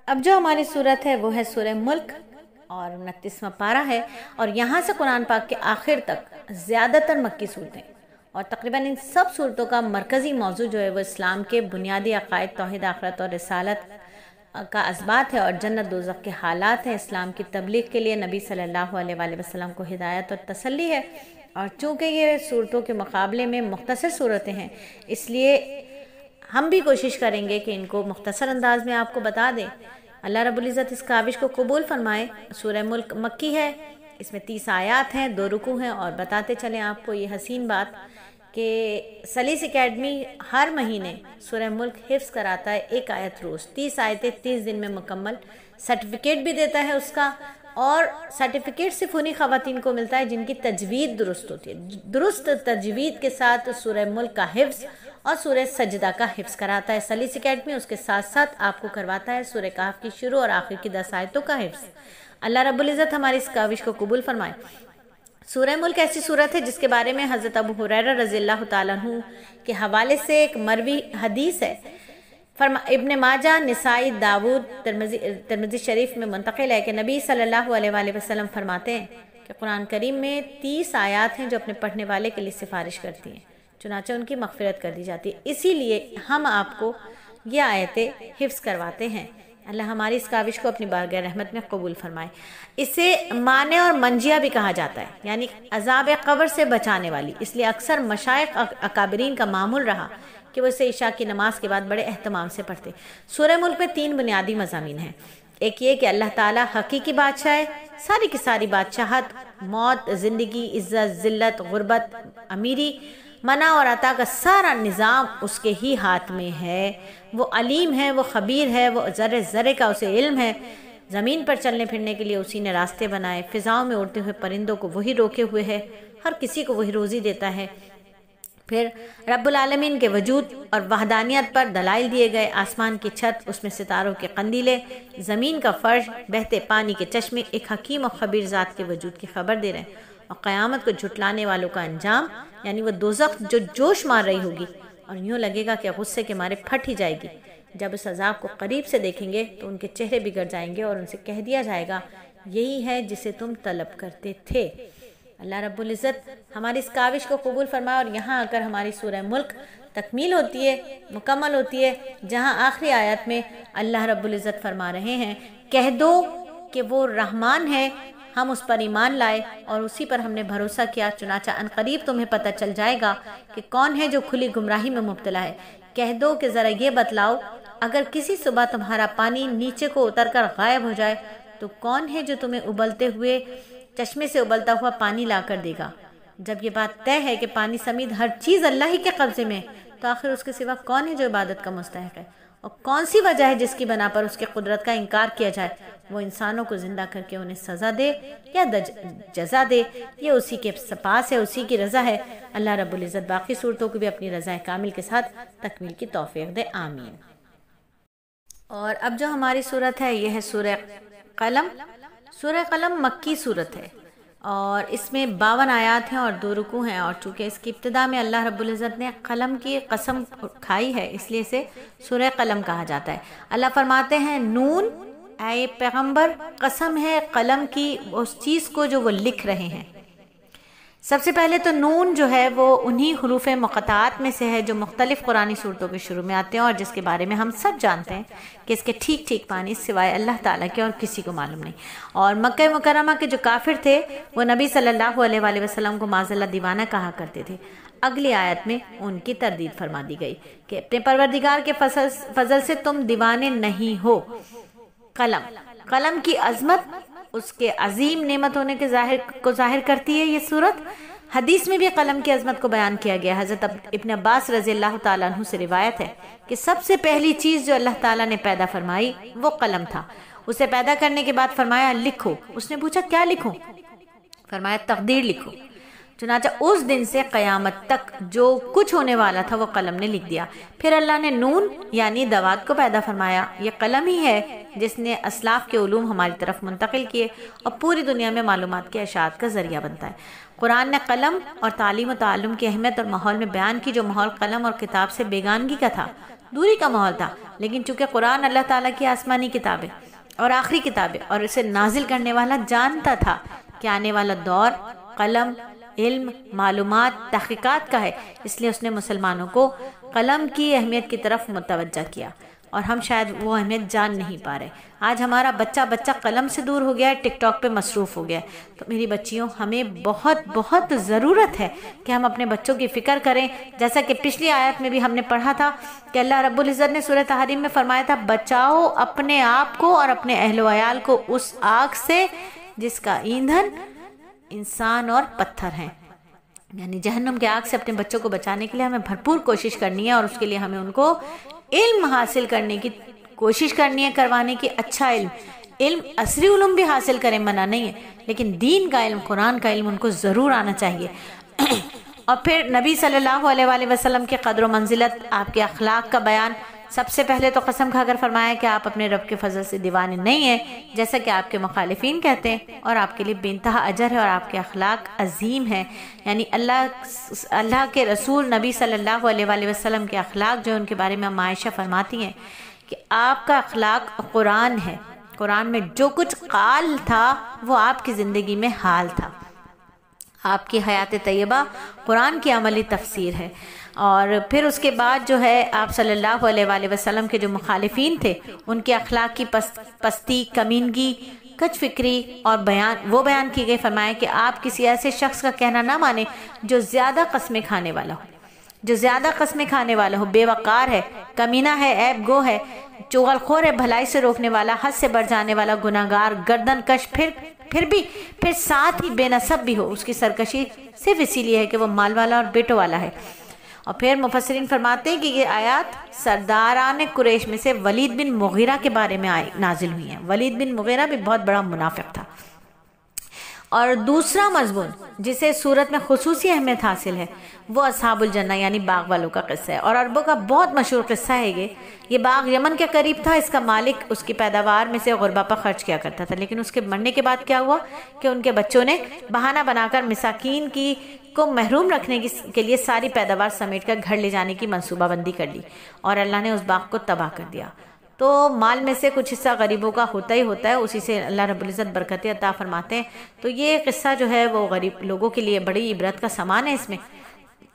اب جو ہماری صورت ہے وہ ہے سورہ ملک اور 29واں پارہ ہے، اور یہاں سے قرآن پاک کے آخر تک زیادہ تر مکی صورتیں، اور تقریباً ان سب صورتوں کا مرکزی موضوع جو ہے وہ اسلام کے بنیادی عقائد، توحید، آخرت اور رسالت کا اثبات ہے، اور جنت دوزخ کے حالات ہیں۔ اسلام کی تبلیغ کے لیے نبی صلی اللہ علیہ وآلہ وسلم کو ہدایت اور تسلی ہے، اور چونکہ یہ صورتوں کے مقابلے میں مختصر صورتیں ہیں، اس لیے ہم بھی کوشش کریں گے کہ ان کو مختصر انداز میں آپ کو بتا دیں۔ اللہ رب العزت اس کاوش کو قبول فرمائے۔ سورہ ملک مکی ہے، اس میں 30 آیات ہیں، 2 رکوع ہیں، اور بتاتے چلیں آپ کو یہ حسین بات کہ سلیس اکیڈمی ہر مہینے سورہ ملک حفظ کراتا ہے، 1 آیت روز، 30 آیتیں 30 دن میں مکمل، سرٹیفکیٹ بھی دیتا ہے اس کا، اور سرٹیفکیٹ صرف انہی خواتین کو ملتا ہے جن کی تجوید درست ہوتی ہے۔ درست تجوید کے ساتھ سورہ ملک کا حفظ اور سورہ سجدہ کا حفظ کراتا ہے سلیس اکیڈمی، اس کے ساتھ ساتھ آپ کو کرواتا ہے سورہ کہف کی شروع اور آخر کی 10 آیتوں کا حفظ۔ اللہ رب العزت ہماری اس کاوش کو قبول فرمائے۔ سورہ ملک ایسی صورت ہے جس کے بارے میں حضرت ابو ہریرہ رضی اللہ تعالیٰ عنہ کے حوالے سے ایک مروی حدیث ہے، ابن ماجہ، نسائی، داود، ترمذی شریف میں منتقل ہے کہ نبی صلی اللہ علیہ وآلہ وسلم فرماتے ہیں کہ قرآن کریم میں 30 آیات ہیں جو اپنے پڑھنے والے کے لیے سفارش کرتی ہیں، چنانچہ ان کی مغفرت کر دی جاتی ہے۔ اسی لیے ہم آپ کو یہ آیتیں حفظ کرواتے ہیں۔ اللہ ہماری اس کاوش کو اپنی بارگاہ رحمت میں قبول فرمائے۔ اسے مانع اور منجیہ بھی کہا جاتا ہے، یعنی عذاب قبر سے بچانے والی، اس لیے اکثر مشائخ اکابرین کا معمول رہا کہ وہ اسے عشاء کی نماز کے بعد بڑے اہتمام سے پڑھتے۔ سورہ ملک میں 3 بنیادی مضامین ہیں۔ ایک یہ کہ اللہ تعالیٰ حقیقی بادشاہ ہے، ساری کی ساری بادشاہت، موت، زندگی، عزت، ذلت، غربت، امیری، منع اور عطا کا سارا نظام اس کے ہی ہاتھ میں ہے۔ وہ علیم ہے، وہ خبیر ہے، وہ ذرے ذرے کا اسے علم ہے۔ زمین پر چلنے پھرنے کے لیے اسی نے راستے بنائے، فضاؤں میں اڑتے ہوئے پرندوں کو وہی روکے ہوئے ہے، ہر کسی کو وہی روزی دیتا ہے۔ پھر رب العالمین کے وجود اور وحدانیت پر دلائل دیے گئے، آسمان کی چھت، اس میں ستاروں کے قندیلے، زمین کا فرش، بہتے پانی کے چشمے، ایک حکیم اور خبیر ذات کے وجود کی خبر دے رہے ہیں، اور قیامت کو جھٹلانے والوں کا انجام، یعنی وہ دوزخ جو جوش مار رہی ہوگی اور یوں لگے گا کہ غصے کے مارے پھٹ ہی جائے گی۔ جب اس عذاب کو قریب سے دیکھیں گے تو ان کے چہرے بگڑ جائیں گے، اور ان سے کہہ دیا جائے گا یہی ہے جسے تم طلب کرتے تھے۔ اللہ رب العزت ہماری اس کاوش کو قبول فرمائے، اور یہاں آ کر ہماری سورہ ملک تکمیل ہوتی ہے، مکمل ہوتی ہے، جہاں آخری آیت میں اللہ رب العزت فرما رہے ہیں، کہہ دو کہ وہ رحمان ہے، ہم اس پر ایمان لائے اور اسی پر ہم نے بھروسہ کیا، چنانچہ عنقریب تمہیں پتہ چل جائے گا کہ کون ہے جو کھلی گمراہی میں مبتلا ہے۔ کہہ دو کہ ذرا یہ بتلاؤ، اگر کسی صبح تمہارا پانی نیچے کو اتر کر غائب ہو جائے تو کون ہے جو تمہیں ابلتے ہوئے چشمے سے ابلتا ہوا پانی لا کر دے گا؟ جب یہ بات طے ہے کہ پانی سمیت ہر چیز اللہ ہی کے قبضے میں، تو آخر اس کے سوا کون ہے جو عبادت کا مستحق ہے؟ اور کون سی وجہ ہے جس کی بنا پر اس کے قدرت کا انکار کیا جائے؟ وہ انسانوں کو زندہ کر کے انہیں سزا دے یا جزا دے، یہ اسی کے پاس ہے، اسی کی رضا ہے۔ اللہ رب العزت باقی صورتوں کو بھی اپنی رضا کامل کے ساتھ تکمیل کی توفیق دے، آمین۔ اور اب جو ہماری صورت ہے یہ ہے سورہ قلم۔ سورہ قلم مکی صورت ہے، اور اس میں 52 آیات ہیں اور 2 رکوع ہیں، اور چونکہ اس کی ابتدا میں اللہ رب العزت نے قلم کی قسم کھائی ہے، اس لیے اسے سورہ قلم کہا جاتا ہے۔ اللہ فرماتے ہیں، نون، اے پیغمبر، قسم ہے قلم کی اس چیز کو جو وہ لکھ رہے ہیں۔ سب سے پہلے تو نون جو ہے وہ انہی حروف مقطعات میں سے ہے جو مختلف قرآنی صورتوں کے شروع میں آتے ہیں، اور جس کے بارے میں ہم سب جانتے ہیں کہ اس کے ٹھیک ٹھیک معنی سوائے اللہ تعالیٰ کے اور کسی کو معلوم نہیں۔ اور مکہ مکرمہ کے جو کافر تھے وہ نبی صلی اللہ علیہ وآلہ وسلم کو معاذ اللہ دیوانہ کہا کرتے تھے۔ اگلی آیت میں ان کی تردید فرما دی گئی کہ اپنے پروردگار کے فضل سے تم دیوانے نہیں ہو۔ قلم کی عظمت، اس کے عظیم نعمت ہونے کے ظاہر کرتی ہے یہ صورت۔ حدیث میں بھی قلم کی عظمت کو بیان کیا گیا۔ حضرت ابن عباس رضی اللہ تعالیٰ عنہ سے روایت ہے کہ سب سے پہلی چیز جو اللہ تعالیٰ نے پیدا فرمائی وہ قلم تھا۔ اسے پیدا کرنے کے بعد فرمایا لکھو۔ اس نے پوچھا کیا لکھوں؟ فرمایا تقدیر لکھو۔ چنانچہ اس دن سے قیامت تک جو کچھ ہونے والا تھا وہ قلم نے لکھ دیا۔ پھر اللہ نے نون یعنی دوات کو پیدا فرمایا۔ یہ قلم ہی ہے جس نے اسلاف کے علوم ہماری طرف منتقل کیے اور پوری دنیا میں معلومات کے اشاعت کا ذریعہ بنتا ہے۔ قرآن نے قلم اور تعلیم و تعلم کی اہمیت اور ماحول میں بیان کی۔ جو ماحول قلم اور کتاب سے بیگانگی کا تھا دوری کا ماحول تھا، لیکن چونکہ قرآن اللہ تعالیٰ کی آسمانی کتاب ہے اور آخری کتاب ہے، اور اسے نازل کرنے والا جانتا تھا کہ آنے والا دور قلم، علم، معلومات، تحقیقات کا ہے، اس لیے اس نے مسلمانوں کو قلم کی اہمیت کی طرف متوجہ کیا، اور ہم شاید وہ اہمیت جان نہیں پا رہے۔ آج ہمارا بچہ قلم سے دور ہو گیا ہے، ٹک ٹاک پہ مصروف ہو گیا ہے۔ تو میری بچیوں، ہمیں بہت ضرورت ہے کہ ہم اپنے بچوں کی فکر کریں، جیسا کہ پچھلی آیت میں بھی ہم نے پڑھا تھا کہ اللہ رب العزت نے سورہ تحریم میں فرمایا تھا، بچاؤ اپنے آپ کو اور اپنے اہل و عیال کو اس آگ سے جس کا ایندھن انسان اور پتھر ہیں، یعنی جہنم کے آگ سے اپنے بچوں کو بچانے کے لیے ہمیں بھرپور کوشش کرنی ہے، اور اس کے لیے ہمیں ان کو علم حاصل کرنے کی کوشش کرنی ہے، کروانے کی، اچھا علم عصری علوم بھی حاصل کریں، منع نہیں ہے، لیکن دین کا علم، قرآن کا علم ان کو ضرور آنا چاہیے۔ اور پھر نبی صلی اللہ علیہ وآلہ وسلم کے قدر و منزلت، آپ کے اخلاق کا بیان۔ سب سے پہلے تو قسم کھا کر فرمایا کہ آپ اپنے رب کے فضل سے دیوانے نہیں ہیں، جیسا کہ آپ کے مخالفین کہتے ہیں، اور آپ کے لیے بے انتہا اجر ہے، اور آپ کے اخلاق عظیم ہیں، یعنی اللہ کے رسول نبی صلی اللہ علیہ وآلہ وسلم کے اخلاق جو ان کے بارے میں عائشہ فرماتی ہیں کہ آپ کا اخلاق قرآن ہے، قرآن میں جو کچھ قال تھا وہ آپ کی زندگی میں حال تھا، آپ کی حیات طیبہ قرآن کی عملی تفسیر ہے۔ اور پھر اس کے بعد جو ہے آپ صلی اللہ علیہ وآلہ وسلم کے جو مخالفین تھے ان کے اخلاق کی پستی، کمینگی، کچ فکری اور بیان کی گئی۔ فرمایا کہ آپ کسی ایسے شخص کا کہنا نہ مانیں جو زیادہ قسمیں کھانے والا ہو، بے وقار ہے، کمینہ ہے، عیب گو ہے، چغل خور ہے، بھلائی سے روکنے والا، حد سے بڑھ جانے والا، گناہگار، گردن کش، پھر ساتھ ہی بے نسب بھی ہو۔ اس کی سرکشی صرف اسی لیے ہے کہ وہ مال والا اور بیٹوں والا ہے۔ اور پھر مفسرین فرماتے ہیں کہ یہ آیات سرداران قریش میں سے ولید بن مغیرہ کے بارے میں نازل ہوئی ہیں۔ ولید بن مغیرہ بھی بہت بڑا منافق تھا۔ اور دوسرا مضمون جسے سورت میں خصوصی اہمیت حاصل ہے وہ اصحاب الجنہ یعنی باغ والوں کا قصہ ہے، اور عربوں کا بہت مشہور قصہ ہے یہ باغ یمن کے قریب تھا، اس کا مالک اس کی پیداوار میں سے غربا پر خرچ کیا کرتا تھا، لیکن اس کے مرنے کے بعد کیا ہوا کہ ان کے بچوں نے بہانہ بنا کر مساکین کو محروم رکھنے کے لیے ساری پیداوار سمیٹ کر گھر لے جانے کی منصوبہ بندی کر لی، اور اللہ نے اس باغ کو تباہ کر دیا۔ تو مال میں سے کچھ حصہ غریبوں کا ہوتا ہی ہوتا ہے، اسی سے اللہ رب العزت برکتیں عطا فرماتے ہیں۔ تو یہ قصہ جو ہے وہ غریب لوگوں کے لیے بڑی عبرت کا سامان ہے، اس میں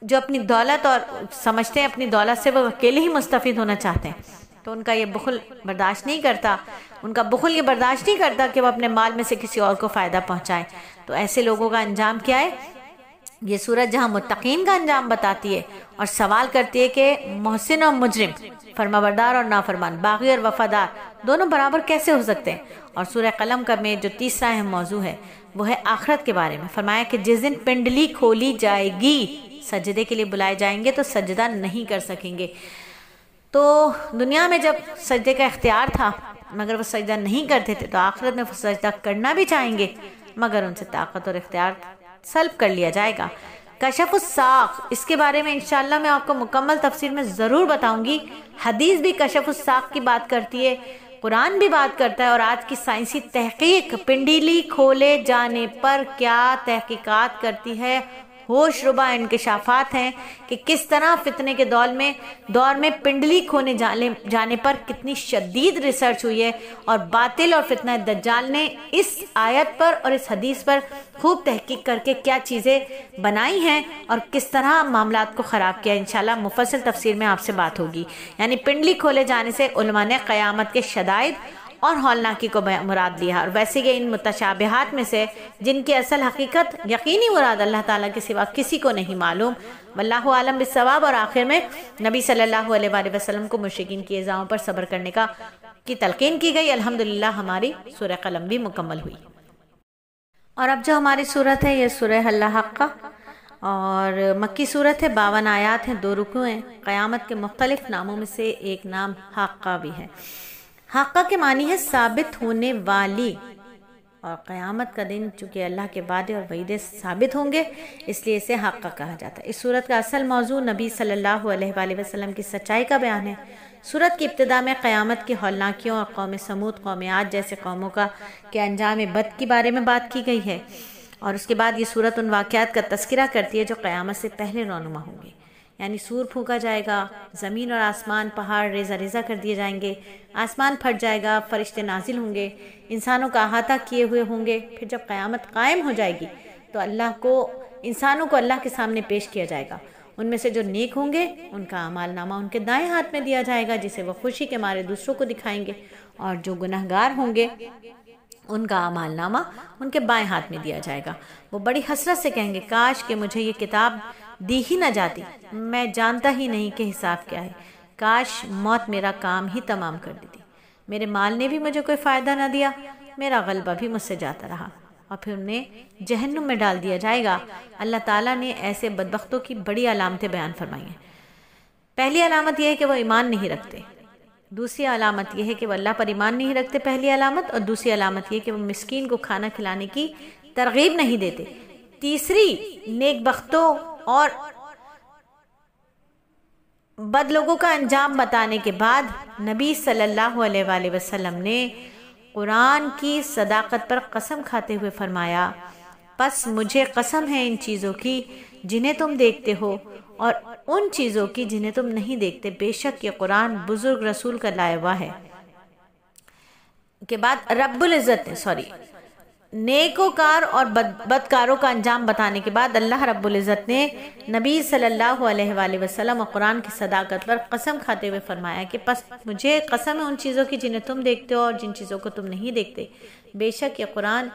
جو اپنی دولت اور سمجھتے ہیں اپنی دولت سے وہ اکیلے ہی مستفید ہونا چاہتے ہیں، تو ان کا یہ بخل برداشت نہیں کرتا کہ وہ اپنے مال میں سے کسی اور کو فائدہ پہنچائیں۔ تو ایسے لوگوں کا انجام کیا ہے؟ یہ سورت جہاں متقین کا انجام بتاتی ہے اور سوال کرتی ہے کہ محسن اور مجرم، فرمانبردار اور نافرمان، باغی اور وفادار دونوں برابر کیسے ہو سکتے ہیں؟ اور سورہ قلم کا میں جو تیسرا اہم موضوع ہے وہ ہے آخرت کے بارے میں۔ فرمایا کہ جس دن پنڈلی کھولی جائے گی، سجدے کے لیے بلائے جائیں گے تو سجدہ نہیں کر سکیں گے۔ تو دنیا میں جب سجدے کا اختیار تھا مگر وہ سجدہ نہیں کرتے تھے، تو آخرت میں وہ سجدہ کرنا بھی چاہیں گے مگر ان سے طاقت اور اختیار سلب کر لیا جائے گا۔ کشف الساق، اس کے بارے میں انشاءاللہ میں آپ کو مکمل تفسیر میں ضرور بتاؤں گی۔ حدیث بھی کشف الساق کی بات کرتی ہے، قرآن بھی بات کرتا ہے، اور آج کی سائنسی تحقیق پنڈلی کھولے جانے پر کیا تحقیقات کرتی ہے، ہوش ربا انکشافات ہیں کہ کس طرح فتنے کے دور میں پنڈلی کھولے جانے پر کتنی شدید ریسرچ ہوئی ہے، اور باطل اور فتنہ دجال نے اس آیت پر اور اس حدیث پر خوب تحقیق کر کے کیا چیزیں بنائی ہیں اور کس طرح معاملات کو خراب کیا۔ انشاءاللہ مفصل تفسیر میں آپ سے بات ہوگی۔ یعنی پنڈلی کھولے جانے سے علماء نے قیامت کے شدائد اور ہولناکی کو مراد لیا، اور ویسے کہ ان متشابہات میں سے جن کی اصل حقیقت یقینی مراد اللہ تعالیٰ کے سوا کسی کو نہیں معلوم، واللہ عالم بالصواب۔ اور آخر میں نبی صلی اللہ علیہ وآلہ وسلم کو مشرکین کی ایذاؤں پر صبر کرنے کی تلقین کی گئی۔ الحمدللہ ہماری سورہ قلم بھی مکمل ہوئی۔ اور اب جو ہماری سورت ہے یہ سورہ الحاقہ، اور مکی سورت ہے، 52 آیات ہیں، 2 رکوع ہیں۔ قیامت کے مختلف ناموں میں سے ایک نام حاقہ بھی ہے۔ حاقہ کے معنی ہے ثابت ہونے والی، اور قیامت کا دن چونکہ اللہ کے وعدے اور وعیدے ثابت ہوں گے اس لیے اسے حاقہ کہا جاتا ہے۔ اس سورت کا اصل موضوع نبی صلی اللہ علیہ وآلہ وسلم کی سچائی کا بیان ہے۔ سورت کی ابتدا میں قیامت کی ہولناکیوں اور قوم سمود، قوم عاد جیسے قوموں کے انجام بد کے بارے میں بات کی گئی ہے، اور اس کے بعد یہ سورت ان واقعات کا تذکرہ کرتی ہے جو قیامت سے پہلے رونما ہوں گے۔ یعنی سور پھونکا جائے گا، زمین اور آسمان پہاڑ ریزہ ریزہ کر دیے جائیں گے، آسمان پھٹ جائے گا، فرشتے نازل ہوں گے، انسانوں کا احاطہ کیے ہوئے ہوں گے۔ پھر جب قیامت قائم ہو جائے گی تو انسانوں کو اللہ کے سامنے پیش کیا جائے گا۔ ان میں سے جو نیک ہوں گے ان کا اعمال نامہ ان کے دائیں ہاتھ میں دیا جائے گا، جسے وہ خوشی کے مارے دوسروں کو دکھائیں گے، اور جو گنہگار ہوں گے ان کا اعمال نامہ ان کے بائیں ہاتھ میں دیا جائے گا۔ وہ بڑی حسرت سے کہیں گے کاش کہ مجھے یہ کتاب دی ہی نہ جاتی، میں جانتا ہی نہیں کہ حساب کیا ہے، کاش موت میرا کام ہی تمام کر دیتی، میرے مال نے بھی مجھے کوئی فائدہ نہ دیا، میرا غلبہ بھی مجھ سے جاتا رہا۔ اور پھر انہیں جہنم میں ڈال دیا جائے گا۔ اللہ تعالیٰ نے ایسے بدبختوں کی بڑی علامتیں بیان فرمائی ہیں۔ پہلی علامت یہ ہے کہ وہ ایمان نہیں رکھتے، دوسری علامت یہ ہے کہ وہ اللہ پر ایمان نہیں رکھتے، پہلی علامت، اور دوسری علامت یہ کہ وہ مسکین کو کھانا کھلانے کی ترغیب نہیں دیتے۔ تیسری، نیک بختوں اور بد لوگوں کا انجام بتانے کے بعد نبی صلی اللہ علیہ وآلہ وسلم نے قرآن کی صداقت پر قسم کھاتے ہوئے فرمایا، پس مجھے قسم ہے ان چیزوں کی جنہیں تم دیکھتے ہو اور ان چیزوں کی جنہیں تم نہیں دیکھتے، بے شک یہ قرآن بزرگ رسول کا لایا ہوا ہے۔ کے بعد رب العزت نے نیکوکار اور بدکاروں کا انجام بتانے کے بعد اللہ رب العزت نے نبی صلی اللہ علیہ وآلہ وسلم اور قرآن کی صداقت پر قسم کھاتے ہوئے فرمایا کہ پس مجھے قسم ہے ان چیزوں کی جنہیں تم دیکھتے ہو اور جن چیزوں کو تم نہیں دیکھتے، بے شک یہ قرآن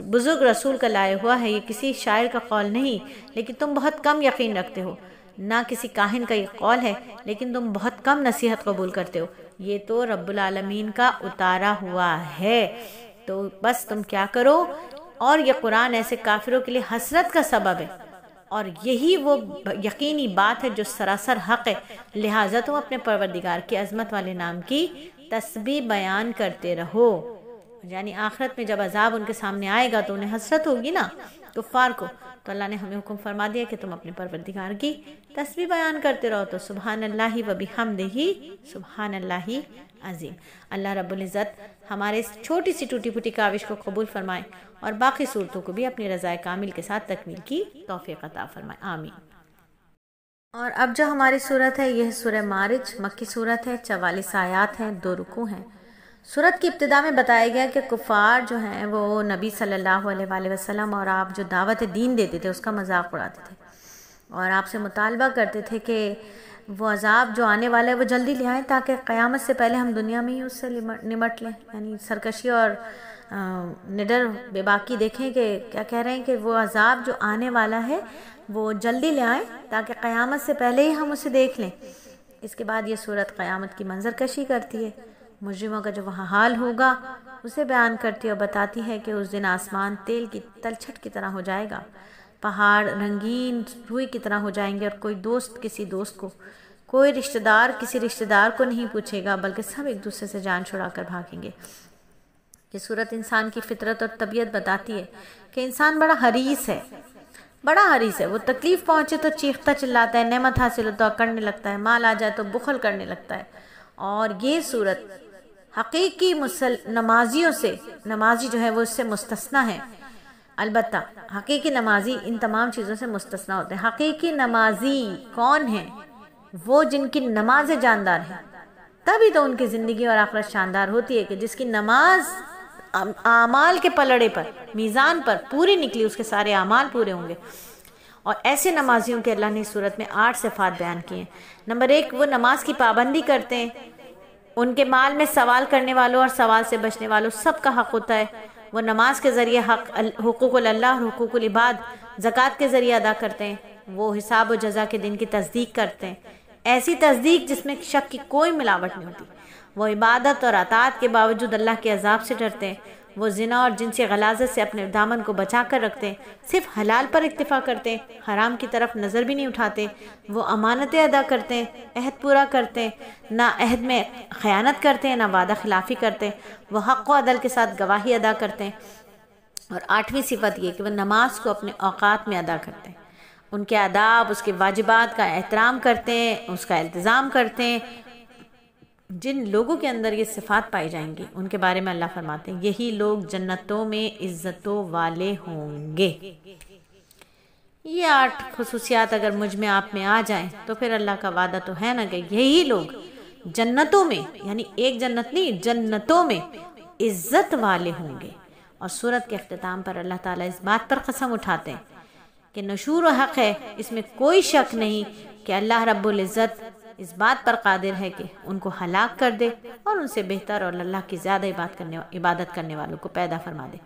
بزرگ رسول کا لایا ہوا ہے، یہ کسی شاعر کا قول نہیں، لیکن تم بہت کم یقین رکھتے ہو، نہ کسی کاہن کا یہ قول ہے، لیکن تم بہت کم نصیحت قبول کرتے ہو، یہ تو رب العالمین کا اتارا ہوا ہے، تو بس تم کیا کرو۔ اور یہ قرآن ایسے کافروں کے لیے حسرت کا سبب ہے، اور یہی وہ یقینی بات ہے جو سراسر حق ہے، لہٰذا تم اپنے پروردگار کی عظمت والے نام کی تسبیح بیان کرتے رہو۔ یعنی آخرت میں جب عذاب ان کے سامنے آئے گا تو انہیں حسرت ہوگی نا کفار کو، تو اللہ نے ہمیں حکم فرما دیا کہ تم اپنے پروردگار کی تسبیح بیان کرتے رہو، تو سبحان اللہ و بحمدہ سبحان اللہ عظیم۔ اللہ رب العزت ہمارے اس چھوٹی سی ٹوٹی پھوٹی کاوش کو قبول فرمائے اور باقی صورتوں کو بھی اپنی رضا کامل کے ساتھ تکمیل کی توفیق عطا فرمائے، آمین۔ اور اب جو ہماری صورت ہے یہ سورہ مارج، مکی صورت ہے، 44 آیات ہیں، 2 رکوع ہیں۔ سورت کی ابتدا میں بتایا گیا کہ کفار جو ہیں وہ نبی صلی اللہ علیہ وآلہ وسلم اور آپ جو دعوت دین دیتے تھے اس کا مذاق اڑاتے تھے، اور آپ سے مطالبہ کرتے تھے کہ وہ عذاب جو آنے والا ہے وہ جلدی لے آئیں تاکہ قیامت سے پہلے ہم دنیا میں ہی اس سے نمٹ لیں۔ یعنی سرکشی اور نڈر بے باکی دیکھیں کہ کیا کہہ رہے ہیں کہ وہ عذاب جو آنے والا ہے وہ جلدی لے آئیں تاکہ قیامت سے پہلے ہی ہم اسے دیکھ لیں۔ اس کے بعد یہ سورت قیامت کی منظر کشی کرتی ہے، مجرموں کا جو وہاں حال ہوگا اسے بیان کرتی ہے اور بتاتی ہے کہ اس دن آسمان تیل کی تلچھٹ کی طرح ہو جائے گا، پہاڑ رنگین روئی کی طرح ہو جائیں گے، اور کوئی دوست کسی دوست کو، کوئی رشتہ دار کسی رشتہ دار کو نہیں پوچھے گا، بلکہ سب ایک دوسرے سے جان چھڑا کر بھاگیں گے۔ یہ صورت انسان کی فطرت اور طبیعت بتاتی ہے کہ انسان بڑا حریص ہے، وہ تکلیف پہنچے تو چیختا چلاتا ہے، نعمت حاصل ہو تو اکڑنے لگتا ہے، مال آ جائے تو بخل کرنے لگتا ہے۔ اور یہ صورت حقیقی نمازی جو ہے وہ اس سے مستثنیٰ ہے، البتہ حقیقی نمازی ان تمام چیزوں سے مستثنیٰ ہوتے ہیں۔ حقیقی نمازی کون ہیں؟ وہ جن کی نماز جاندار ہے، تبھی تو ان کی زندگی اور آخرت شاندار ہوتی ہے، کہ جس کی نماز اعمال کے پلڑے پر، میزان پر پوری نکلی، اس کے سارے اعمال پورے ہوں گے۔ اور ایسے نمازیوں کے اللہ نے اس صورت میں 8 صفات بیان کی ہیں۔ نمبر 1، وہ نماز کی پابندی کرتے ہیں، ان کے مال میں سوال کرنے والوں اور سوال سے بچنے والوں سب کا حق ہوتا ہے، وہ نماز کے ذریعے حقوق اللہ اور حقوق العباد زکوٰۃ کے ذریعے ادا کرتے ہیں، وہ حساب و جزا کے دن کی تصدیق کرتے ہیں، ایسی تصدیق جس میں شک کی کوئی ملاوٹ نہیں ہوتی، وہ عبادت اور اطاعت کے باوجود اللہ کے عذاب سے ڈرتے ہیں، وہ زنا اور جنسی غلاظت سے اپنے دامن کو بچا کر رکھتے ہیں، صرف حلال پر اکتفا کرتے ہیں، حرام کی طرف نظر بھی نہیں اٹھاتے، وہ امانتیں ادا کرتے ہیں، عہد پورا کرتے ہیں، نہ عہد میں خیانت کرتے ہیں، نہ وعدہ خلافی کرتے ہیں، وہ حق و عدل کے ساتھ گواہی ادا کرتے ہیں۔ اور 8ویں صفت یہ کہ وہ نماز کو اپنے اوقات میں ادا کرتے ہیں، ان کے آداب، اس کے واجبات کا احترام کرتے ہیں، اس کا التزام کرتے ہیں۔ جن لوگوں کے اندر یہ صفات پائی جائیں گی ان کے بارے میں اللہ فرماتے ہیں یہی لوگ جنتوں میں عزتوں والے ہوں گے۔ یہ 8 خصوصیات اگر مجھ میں آپ میں آ جائیں تو پھر اللہ کا وعدہ تو ہے نا کہ یہی لوگ جنتوں میں، یعنی ایک جنت نہیں، جنتوں میں عزت والے ہوں گے۔ اور سورت کے اختتام پر اللہ تعالیٰ اس بات پر قسم اٹھاتے ہیں کہ نشور و حق ہے، اس میں کوئی شک نہیں کہ اللہ رب العزت اس بات پر قادر ہے کہ ان کو ہلاک کر دے اور ان سے بہتر اور اللہ کی زیادہ عبادت کرنے والوں کو پیدا فرما دے۔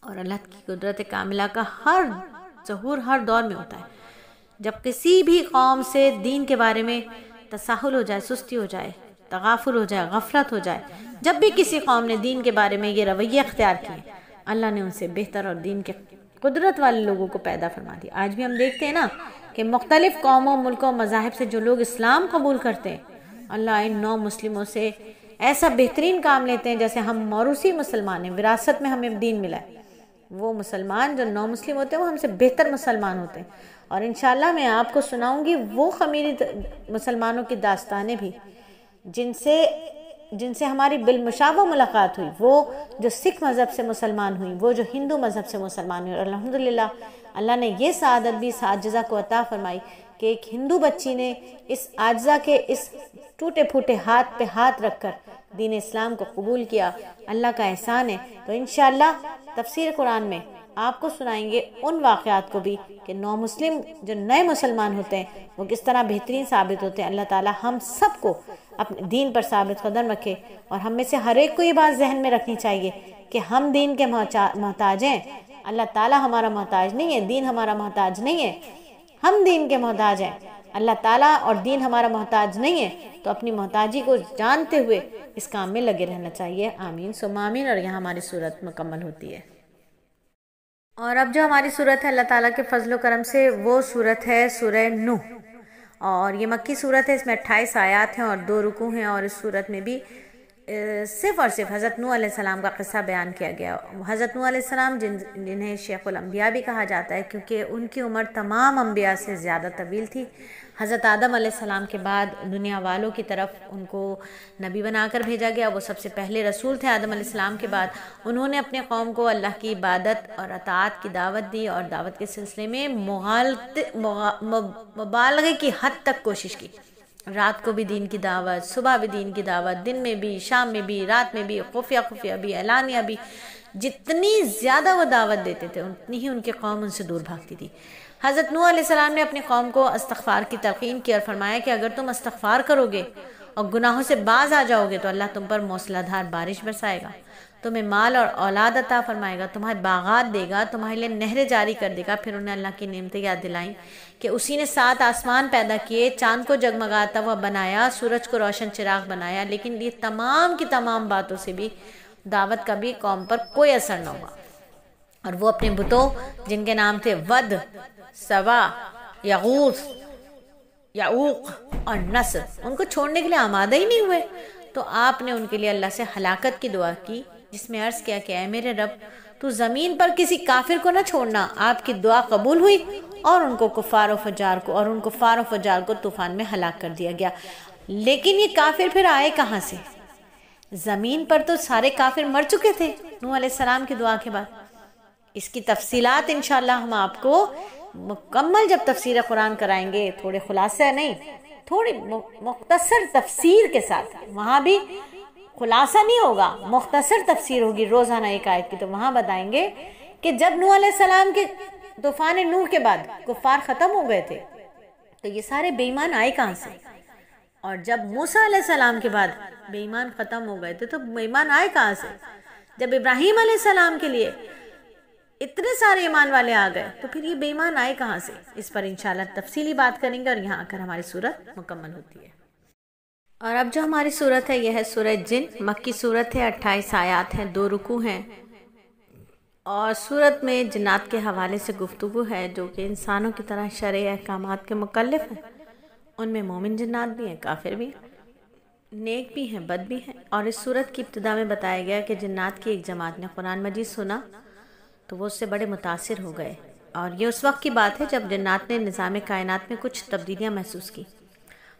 اور اللہ کی قدرت کاملہ کا ہر ظہور ہر دور میں ہوتا ہے۔ جب کسی بھی قوم سے دین کے بارے میں تساہل ہو جائے، سستی ہو جائے، تغافل ہو جائے، غفلت ہو جائے، جب بھی کسی قوم نے دین کے بارے میں یہ رویہ اختیار کیے، اللہ نے ان سے بہتر اور دین کے قدرت والے لوگوں کو پیدا فرما دیا۔ آج بھی ہم دیکھتے ہیں نا کہ مختلف قوموں، ملکوں، مذاہب سے جو لوگ اسلام قبول کرتے ہیں، اللہ ان نو مسلموں سے ایسا بہترین کام لیتے ہیں جیسے ہم موروثی مسلمان ہیں، وراثت میں ہمیں دین ملا ہے۔ وہ مسلمان جو نو مسلم ہوتے ہیں وہ ہم سے بہتر مسلمان ہوتے ہیں، اور انشاءاللہ میں آپ کو سناؤں گی وہ خمیری مسلمانوں کی داستانیں بھی جن سے ہماری بالمشابہ ملاقات ہوئی، وہ جو سکھ مذہب سے مسلمان ہوئی، وہ جو ہندو مذہب سے مسلمان ہوئی، اور الحمدللہ اللہ نے یہ سعادت بھی اس عاجزہ کو عطا فرمائی کہ ایک ہندو بچی نے اس عاجزہ کے اس ٹوٹے پھوٹے ہاتھ پہ ہاتھ رکھ کر دین اسلام کو قبول کیا۔ اللہ کا احسان ہے۔ تو انشاءاللہ تفسیر قرآن میں آپ کو سنائیں گے ان واقعات کو بھی کہ نو مسلم جو نئے مسلمان ہوتے ہیں وہ کس طرح بہترین ثابت ہوتے ہیں۔ اللہ تعالی ہم سب کو اپنے دین پر ثابت قدم رکھے، اور ہم میں سے ہر ایک کو یہ بات ذہن میں رکھنی چاہیے کہ ہم دین کے محتاج ہیں، اللہ تعالی ہمارا محتاج نہیں ہے، دین ہمارا محتاج نہیں ہے، ہم دین کے محتاج ہیں، اللہ تعالیٰ اور دین ہمارا محتاج نہیں ہے۔ تو اپنی محتاجی کو جانتے ہوئے اس کام میں لگے رہنا چاہیے۔ آمین ثم آمین۔ اور یہاں ہماری صورت مکمل ہوتی ہے۔ اور اب جو ہماری صورت ہے اللہ تعالیٰ کے فضل و کرم سے وہ صورت ہے سورہ نوح، اور یہ مکی صورت ہے، اس میں 28 آیات ہیں اور 2 رکوع ہیں، اور اس صورت میں بھی صرف اور صرف حضرت نوح علیہ السلام کا قصہ بیان کیا گیا۔ حضرت نوح علیہ السلام جنہیں شیخ الانبیاء بھی کہا جاتا ہے کیونکہ ان کی عمر تمام انبیاء سے زیادہ طویل تھی۔ حضرت آدم علیہ السلام کے بعد دنیا والوں کی طرف ان کو نبی بنا کر بھیجا گیا، وہ سب سے پہلے رسول تھے آدم علیہ السلام کے بعد۔ انہوں نے اپنے قوم کو اللہ کی عبادت اور اطاعت کی دعوت دی، اور دعوت کے سلسلے میں مبالغے کی حد تک کوشش کی۔ رات کو بھی دین کی دعوت، صبح بھی دین کی دعوت، دن میں بھی، شام میں بھی، رات میں بھی، خفیہ بھی، اعلانیہ بھی۔ جتنی زیادہ وہ دعوت دیتے تھے اتنی ہی ان کی قوم ان سے دور بھاگتی تھی۔ حضرت نوح علیہ السلام نے اپنی قوم کو استغفار کی تلقین کی اور فرمایا کہ اگر تم استغفار کرو گے اور گناہوں سے باز آ جاؤ گے تو اللہ تم پر موسلا دھار بارش برسائے گا، تمہیں مال اور اولاد عطا فرمائے گا، تمہارے باغات دے گا، تمہارے لیے نہریں جاری کر دے گا۔ پھر انہیں اللہ کی نعمتیں یاد دلائیں کہ اسی نے 7 آسمان پیدا کیے، چاند کو جگمگاتا ہوا بنایا، سورج کو روشن چراغ بنایا، لیکن یہ تمام کی تمام باتوں سے بھی دعوت کا بھی قوم پر کوئی اثر نہ ہوا، اور وہ اپنے بتوں جن کے نام تھے ود، سوا، یغوث، یعوق اور نصر، ان کو چھوڑنے کے لیے آمادہ ہی نہیں ہوئے۔ تو آپ نے ان کے لیے اللہ سے ہلاکت کی دعا کی، جس میں عرض کیا کہ اے میرے رب تو زمین پر کسی کافر کو نہ چھوڑنا۔ آپ کی دعا قبول ہوئی اور ان کو کفار و فجار کو طوفان میں ہلاک کر دیا گیا۔ لیکن یہ کافر پھر آئے کہاں سے؟ زمین پر تو سارے کافر مر چکے تھے نوح علیہ السلام کی دعا کے بعد۔ اس کی تفصیلات انشاءاللہ ہم آپ کو مکمل جب تفسیر قرآن کرائیں گے، تھوڑے خلاصہ نہیں، تھوڑی مختصر تفسیر کے ساتھ، وہاں بھی خلاصہ نہیں ہوگا، مختصر تفسیر ہوگی روزانہ ایک آیت کی، تو وہاں بتائیں گے کہ جب نوح علیہ السلام کے طوفان نوح کے بعد کفار ختم ہو گئے تھے تو یہ سارے بے ایمان آئے کہاں سے، اور جب موسیٰ علیہ السلام کے بعد بے ایمان ختم ہو گئے تھے تو بے ایمان آئے کہاں سے، جب ابراہیم علیہ السلام کے لیے اتنے سارے ایمان والے آ گئے تو پھر یہ بے ایمان آئے کہاں سے؟ اس پر انشاءاللہ تفصیلی بات کریں گے، اور یہاں آ کر ہماری صورت مکمل ہوتی ہے۔ اور اب جو ہماری صورت ہے یہ ہے سورہ جن، مکی صورت ہے، 28 آیات ہیں، 2 رکوع ہیں، اور صورت میں جنات کے حوالے سے گفتگو ہے جو کہ انسانوں کی طرح شرع احکامات کے مکلف ہیں۔ ان میں مومن جنات بھی ہیں، کافر بھی ہیں، نیک بھی ہیں، بد بھی ہیں۔ اور اس صورت کی ابتدا میں بتایا گیا کہ جنات کی ایک جماعت نے قرآن مجید سنا تو وہ اس سے بڑے متاثر ہو گئے، اور یہ اس وقت کی بات ہے جب جنات نے نظام کائنات میں کچھ تبدیلیاں محسوس کی۔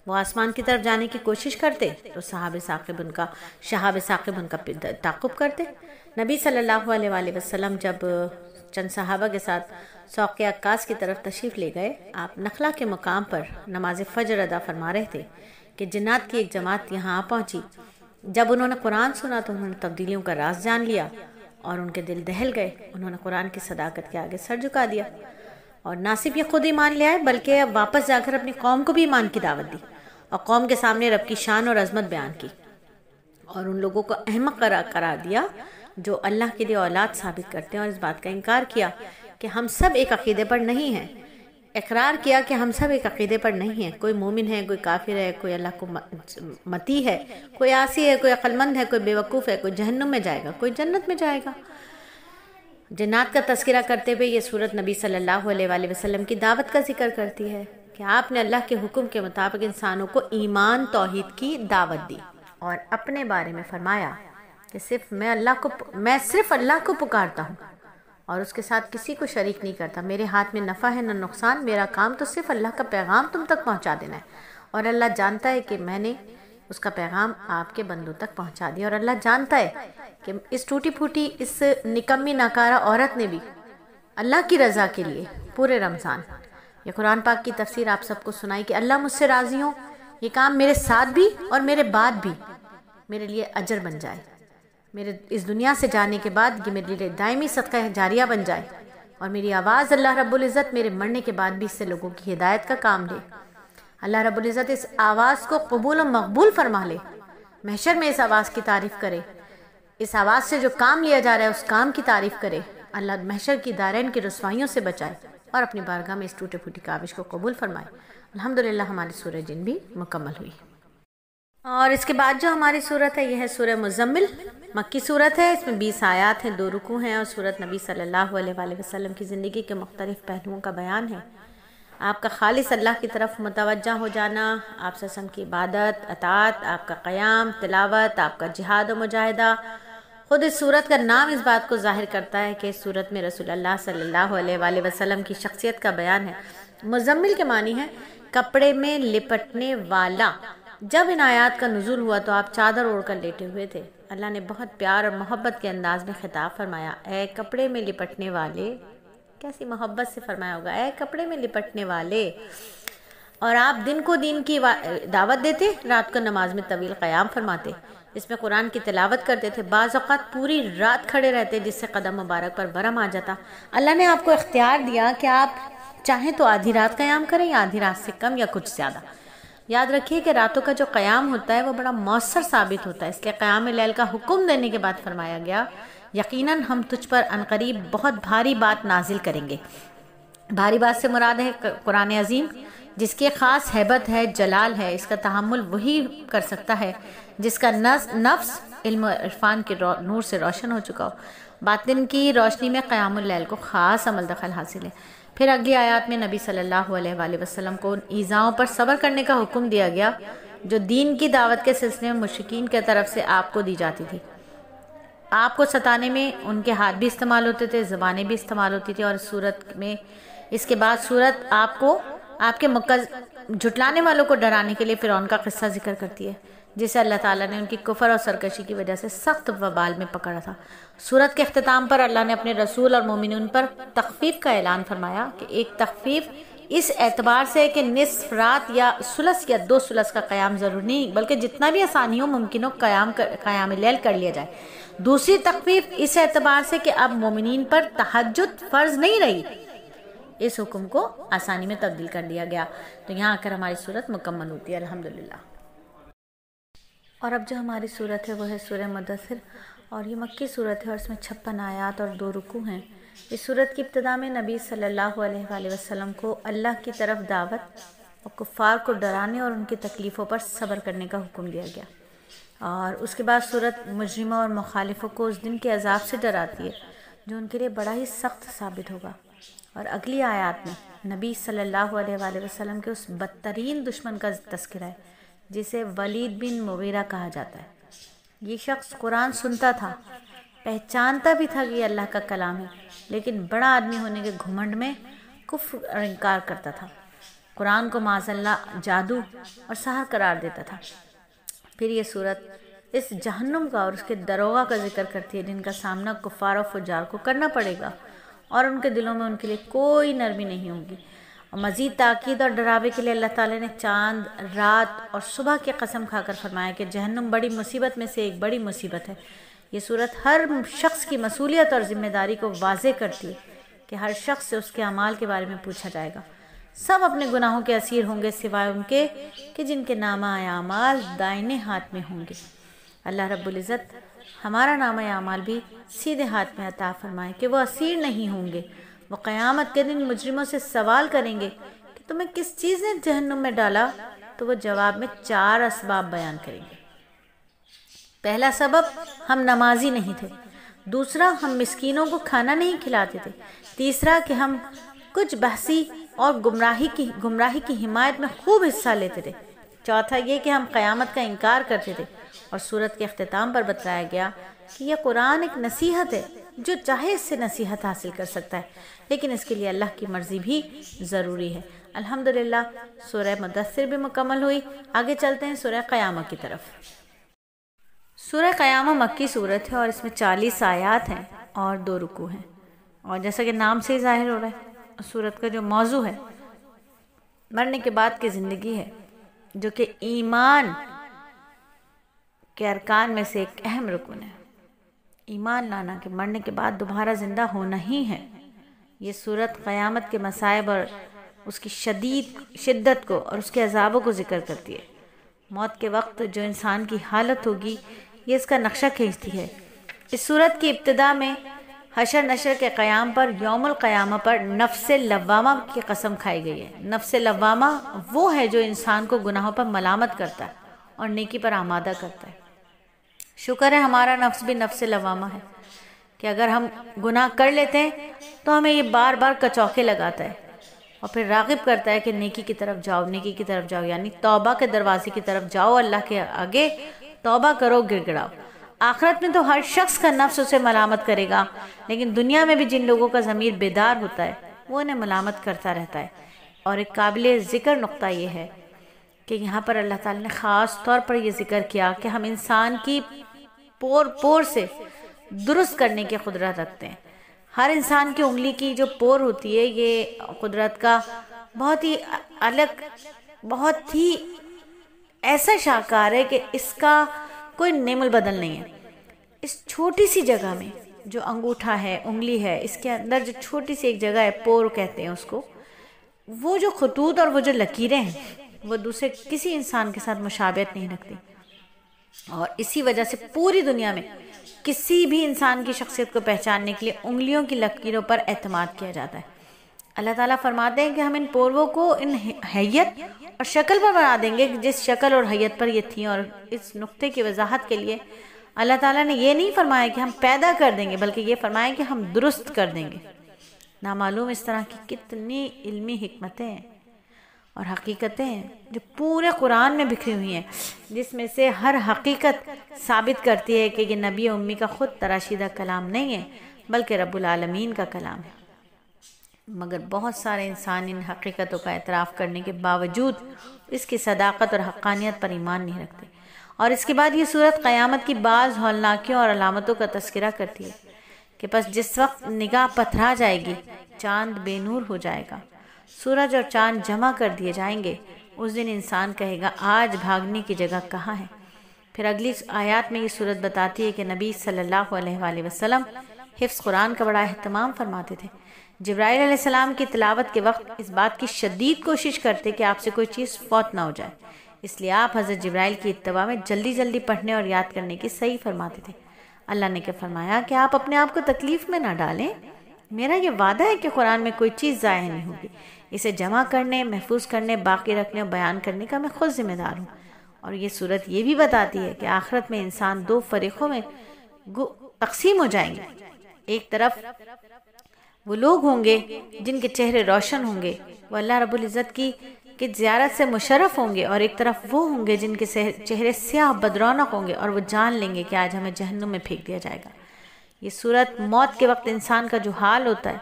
وہ آسمان کی طرف جانے کی کوشش کرتے تو شہاب ثاقب ان کا تعاقب کرتے۔ نبی صلی اللہ علیہ وآلہ وسلم جب چند صحابہ کے ساتھ سوق عکاظ کی طرف تشریف لے گئے، آپ نخلا کے مقام پر نماز فجر ادا فرما رہے تھے کہ جنات کی ایک جماعت یہاں آ پہنچی۔ جب انہوں نے قرآن سنا تو انہوں نے تبدیلیوں کا راز جان لیا اور ان کے دل دہل گئے۔ انہوں نے قرآن کی صداقت کے آگے سر جھکا دیا اور نہ صرف یہ خود ایمان لے آئے بلکہ اب واپس جا کر اپنی قوم کو بھی ایمان کی دعوت دی اور قوم کے سامنے رب کی شان اور عظمت بیان کی اور ان لوگوں کو احمق قرار دیا جو اللہ کے لیے اولاد ثابت کرتے ہیں، اور اس بات کا انکار کیا کہ ہم سب ایک عقیدے پر نہیں ہیں۔ اقرار کیا کہ ہم سب ایک عقیدے پر نہیں ہیں، کوئی مومن ہے، کوئی کافر ہے، کوئی اللہ کو متی ہے، کوئی عاصی ہے، کوئی عقل مند ہے، کوئی بیوقوف ہے، کوئی جہنم میں جائے گا، کوئی جنت میں جائے گا۔ جنات کا تذکرہ کرتے ہوئے یہ سورت نبی صلی اللہ علیہ وآلہ وسلم کی دعوت کا ذکر کرتی ہے کہ آپ نے اللہ کے حکم کے مطابق انسانوں کو ایمان توحید کی دعوت دی اور اپنے بارے میں فرمایا کہ میں صرف اللہ کو پکارتا ہوں اور اس کے ساتھ کسی کو شریک نہیں کرتا۔ میرے ہاتھ میں نفع ہے نہ نقصان، میرا کام تو صرف اللہ کا پیغام تم تک پہنچا دینا ہے، اور اللہ جانتا ہے کہ میں نے اس کا پیغام آپ کے بندوں تک پہنچا دیا، اور اللہ جانتا ہے کہ اس ٹوٹی پھوٹی اس نکمی ناکارہ عورت نے بھی اللہ کی رضا کے لیے پورے رمضان یہ قرآن پاک کی تفسیر آپ سب کو سنائی کہ اللہ مجھ سے راضی ہوں، یہ کام میرے ساتھ بھی اور میرے بعد بھی میرے لیے اجر بن جائے، میرے اس دنیا سے جانے کے بعد یہ میرے لیے دائمی صدقہ جاریہ بن جائے، اور میری آواز اللہ رب العزت میرے مرنے کے بعد بھی اس سے لوگوں کی ہدایت کا کام لے۔ اللہ رب العزت اس آواز کو قبول و مقبول فرما لے، محشر میں اس آواز کی تعریف کرے، اس آواز سے جو کام لیا جا رہا ہے اس کام کی تعریف کرے، اللہ محشر کی دارین کی رسوائیوں سے بچائے اور اپنی بارگاہ میں اس ٹوٹے پھوٹی کاوش کو قبول فرمائے۔ الحمدللہ ہماری سورہ جن بھی مکمل ہوئی۔ اور اس کے بعد جو ہماری سورت ہے یہ ہے سورہ مزمل، مکی سورت ہے، اس میں 20 آیات ہیں، 2 رکوع ہیں، اور سورت نبی صلی اللہ علیہ وآلہ وسلم کی زندگی کے مختلف پہلوؤں کا بیان ہے۔ آپ کا خالص اللہ کی طرف متوجہ ہو جانا، آپ صلی اللہ علیہ وسلم کی عبادت، اطاعت، آپ کا قیام، تلاوت، آپ کا جہاد و مجاہدہ۔ خود اس سورت کا نام اس بات کو ظاہر کرتا ہے کہ اس سورت میں رسول اللہ صلی اللہ علیہ وآلہ وسلم کی شخصیت کا بیان ہے۔ مزمل کے معنی ہے کپڑے میں لپٹنے والا۔ جب ان آیات کا نزول ہوا تو آپ چادر اوڑھ کر لیٹے ہوئے تھے۔ اللہ نے بہت پیار اور محبت کے انداز میں خطاب فرمایا، اے کپڑے میں لپٹنے والے، کیسی محبت سے فرمایا ہوگا، اے کپڑے میں لپٹنے والے۔ اور آپ دن کو دین کی دعوت دیتے، رات کو نماز میں طویل قیام فرماتے، اس میں قرآن کی تلاوت کرتے تھے، بعض اوقات پوری رات کھڑے رہتے جس سے قدم مبارک پر برہم آ جاتا۔ اللہ نے آپ کو اختیار دیا کہ آپ چاہیں تو آدھی رات قیام کریں یا آدھی رات سے کم یا کچھ زیادہ۔ یاد رکھیے کہ راتوں کا جو قیام ہوتا ہے وہ بڑا مؤثر ثابت ہوتا ہے، اس لیے قیام لیل کا حکم دینے کے بعد فرمایا گیا یقیناً ہم تجھ پر عنقریب بہت بھاری بات نازل کریں گے۔ بھاری بات سے مراد ہے قرآن عظیم، جس کی خاص ہیبت ہے، جلال ہے، اس کا تحمل وہی کر سکتا ہے جس کا نفس علم و عرفان کے نور سے روشن ہو چکا ہو۔ باطن کی روشنی میں قیام اللیل کو خاص عمل دخل حاصل ہے۔ پھر اگلی آیات میں نبی صلی اللہ علیہ وآلہ وسلم کو ان ایذاؤں پر صبر کرنے کا حکم دیا گیا جو دین کی دعوت کے سلسلے میں مشرکین کی طرف سے آپ کو دی جاتی تھی۔ آپ کو ستانے میں ان کے ہاتھ بھی استعمال ہوتے تھے، زبانیں بھی استعمال ہوتی تھی، اور اس کے بعد سورت آپ کو آپ کے جھٹلانے والوں کو ڈرانے کے لیے فرعون کا قصہ ذکر کرتی ہے، جسے اللہ تعالیٰ نے ان کی کفر اور سرکشی کی وجہ سے سخت وبال میں پکڑا تھا۔ سورت کے اختتام پر اللہ نے اپنے رسول اور مومنین پر تخفیف کا اعلان فرمایا کہ ایک تخفیف اس اعتبار سے کہ نصف رات یا ثلث یا 2 ثلث کا قیام ضرور نہیں بلکہ جتنا بھی آسانی ہو ممکن ہو قیام لیل کر لیا جائے۔ دوسری تخفیف اس اعتبار سے کہ اب مومنین پر تہجد فرض نہیں رہی، اس حکم کو آسانی میں تبدیل کر دیا گیا۔ تو یہاں آ کر ہماری سورت مکمل ہوتی ہے الحمدللہ۔ اور اب جو ہماری سورت ہے وہ ہے سورہ مدثر، اور یہ مکی سورت ہے اور اس میں 56 آیات اور 2 رکوع ہیں۔ اس سورت کی ابتدا میں نبی صلی اللہ علیہ وآلہ وسلم کو اللہ کی طرف دعوت اور کفار کو ڈرانے اور ان کی تکلیفوں پر صبر کرنے کا حکم دیا گیا، اور اس کے بعد سورت مجرمہ اور مخالفوں کو اس دن کے عذاب سے ڈراتی ہے جو ان کے لیے بڑا ہی سخت ثابت ہوگا۔ اور اگلی آیات میں نبی صلی اللہ علیہ وآلہ وسلم کے اس بدترین دشمن کا تذکرہ ہے جسے ولید بن مغیرہ کہا جاتا ہے۔ یہ شخص قرآن سنتا تھا، پہچانتا بھی تھا کہ یہ اللہ کا کلام ہے، لیکن بڑا آدمی ہونے کے گھمنڈ میں کفر اور انکار کرتا تھا، قرآن کو معاذ اللہ جادو اور سحر قرار دیتا تھا۔ پھر یہ صورت اس جہنم کا اور اس کے دروغہ کا ذکر کرتی ہے جن کا سامنا کفار و فجار کو کرنا پڑے گا، اور ان کے دلوں میں ان کے لیے کوئی نرمی نہیں ہوگی۔ اور مزید تاکید اور ڈراوے کے لیے اللہ تعالیٰ نے چاند، رات اور صبح کی قسم کھا کر فرمایا کہ جہنم بڑی مصیبت میں سے ایک بڑی مصیبت ہے۔ یہ صورت ہر شخص کی مسئولیت اور ذمہ داری کو واضح کرتی ہے کہ ہر شخص سے اس کے اعمال کے بارے میں پوچھا جائے گا۔ سب اپنے گناہوں کے اسیر ہوں گے سوائے ان کے کہ جن کے نامہ اعمال دائنے ہاتھ میں ہوں گے۔ اللہ رب العزت ہمارا نامہ اعمال بھی سیدھے ہاتھ میں عطا فرمائے کہ وہ اسیر نہیں ہوں گے۔ وہ قیامت کے دن مجرموں سے سوال کریں گے کہ تمہیں کس چیز نے جہنم میں ڈالا، تو وہ جواب میں 4 اسباب بیان کریں گے۔ پہلا سبب، ہم نمازی نہیں تھے۔ دوسرا، ہم مسکینوں کو کھانا نہیں کھلاتے تھے۔ تیسرا کہ ہم کچھ بحثی اور گمراہی کی حمایت میں خوب حصہ لیتے تھے۔ چوتھا یہ کہ ہم قیامت کا انکار کرتے تھے۔ اور سورت کے اختتام پر بتلایا گیا کہ یہ قرآن ایک نصیحت ہے، جو چاہے اس سے نصیحت حاصل کر سکتا ہے، لیکن اس کے لیے اللہ کی مرضی بھی ضروری ہے۔ الحمدللہ سورہ مدثر بھی مکمل ہوئی۔ آگے چلتے ہیں سورہ قیامہ کی طرف۔ سورہ قیامہ مکی صورت ہے اور اس میں 40 آیات ہیں اور 2 رکوع ہیں، اور جیسا کہ نام سے ہی ظاہر ہو رہا ہے، سورت کا جو موضوع ہے مرنے کے بعد کی زندگی ہے، جو کہ ایمان کے ارکان میں سے ایک اہم رکن ہے۔ ایمان لانا کہ مرنے کے بعد دوبارہ زندہ ہونا ہی ہے۔ یہ سورت قیامت کے مصائب اور اس کی شدت کو اور اس کے عذابوں کو ذکر کرتی ہے۔ موت کے وقت جو انسان کی حالت ہوگی، یہ اس کا نقشہ کھینچتی ہے۔ اس سورت کی ابتدا میں حشر نشر کے قیام پر، یوم القیامہ پر نفس لوامہ کی قسم کھائی گئی ہے۔ نفس لوامہ وہ ہے جو انسان کو گناہوں پر ملامت کرتا ہے اور نیکی پر آمادہ کرتا ہے۔ شکر ہے ہمارا نفس بھی نفس لوامہ ہے کہ اگر ہم گناہ کر لیتے ہیں تو ہمیں یہ بار بار کچوکے لگاتا ہے اور پھر راغب کرتا ہے کہ نیکی کی طرف جاؤ، نیکی کی طرف جاؤ، یعنی توبہ کے دروازے کی طرف جاؤ، اللہ کے آگے توبہ کرو، گر گڑاؤ۔ آخرت میں تو ہر شخص کا نفس اسے ملامت کرے گا، لیکن دنیا میں بھی جن لوگوں کا ضمیر بیدار ہوتا ہے وہ انہیں ملامت کرتا رہتا ہے۔ اور ایک قابل ذکر نقطہ یہ ہے کہ یہاں پر اللہ تعالیٰ نے خاص طور پر یہ ذکر کیا کہ ہم انسان کی پور سے درست کرنے کی قدرت رکھتے ہیں۔ ہر انسان کی انگلی کی جو پور ہوتی ہے، یہ قدرت کا بہت ہی الگ، بہت ہی ایسا شاہکار ہے کہ اس کا کوئی نیم البدل نہیں ہے۔ اس چھوٹی سی جگہ میں جو انگوٹھا ہے، انگلی ہے، اس کے اندر جو چھوٹی سی ایک جگہ ہے، پور کہتے ہیں اس کو، وہ جو خطوط اور وہ جو لکیریں ہیں وہ دوسرے کسی انسان کے ساتھ مشابہت نہیں رکھتی، اور اسی وجہ سے پوری دنیا میں کسی بھی انسان کی شخصیت کو پہچاننے کے لیے انگلیوں کی لکیروں پر اعتماد کیا جاتا ہے۔ اللہ تعالیٰ فرماتے ہیں کہ ہم ان پوروں کو ان حیت اور شکل پر بنا دیں گے جس شکل اور حیت پر یہ تھیں۔ اور اس نقطے کی وضاحت کے لیے اللہ تعالیٰ نے یہ نہیں فرمایا کہ ہم پیدا کر دیں گے، بلکہ یہ فرمایا کہ ہم درست کر دیں گے۔ نامعلوم اس طرح کی کتنی علمی حکمتیں ہیں اور حقیقتیں ہیں جو پورے قرآن میں بکھری ہوئی ہیں، جس میں سے ہر حقیقت ثابت کرتی ہے کہ یہ نبی امی کا خود تراشیدہ کلام نہیں ہے، بلکہ رب العالمین کا کلام ہے۔ مگر بہت سارے انسان ان حقیقتوں کا اعتراف کرنے کے باوجود اس کی صداقت اور حقانیت پر ایمان نہیں رکھتے۔ اور اس کے بعد یہ سورت قیامت کی بعض ہولناکیوں اور علامتوں کا تذکرہ کرتی ہے کہ پس جس وقت نگاہ پتھرا جائے گی، چاند بے نور ہو جائے گا، سورج اور چاند جمع کر دیے جائیں گے، اس دن انسان کہے گا آج بھاگنے کی جگہ کہاں ہے۔ پھر اگلی آیات میں یہ سورت بتاتی ہے کہ نبی صلی اللہ علیہ وآلہ وسلم حفظ قرآن کا بڑا اہتمام فرماتے تھے۔ جبرائیل علیہ السلام کی تلاوت کے وقت اس بات کی شدید کوشش کرتے کہ آپ سے کوئی چیز فوت نہ ہو جائے، اس لیے آپ حضرت جبرائیل کی اتباع میں جلدی جلدی پڑھنے اور یاد کرنے کی صحیح فرماتے تھے۔ اللہ نے کیا فرمایا کہ آپ اپنے آپ کو تکلیف میں نہ ڈالیں، میرا یہ وعدہ ہے کہ قرآن میں کوئی چیز ضائع نہیں ہوگی، اسے جمع کرنے، محفوظ کرنے، باقی رکھنے اور بیان کرنے کا میں خود ذمہ دار ہوں۔ اور یہ سورت یہ بھی بتاتی ہے کہ آخرت میں انسان 2 فریقوں میں تقسیم ہو جائیں گے۔ ایک طرف وہ لوگ ہوں گے جن کے چہرے روشن ہوں گے، وہ اللہ رب العزت کی زیارت سے مشرف ہوں گے، اور ایک طرف وہ ہوں گے جن کے چہرے سیاہ بدرونق ہوں گے اور وہ جان لیں گے کہ آج ہمیں جہنم میں پھینک دیا جائے گا۔ یہ سورت موت کے وقت انسان کا جو حال ہوتا ہے،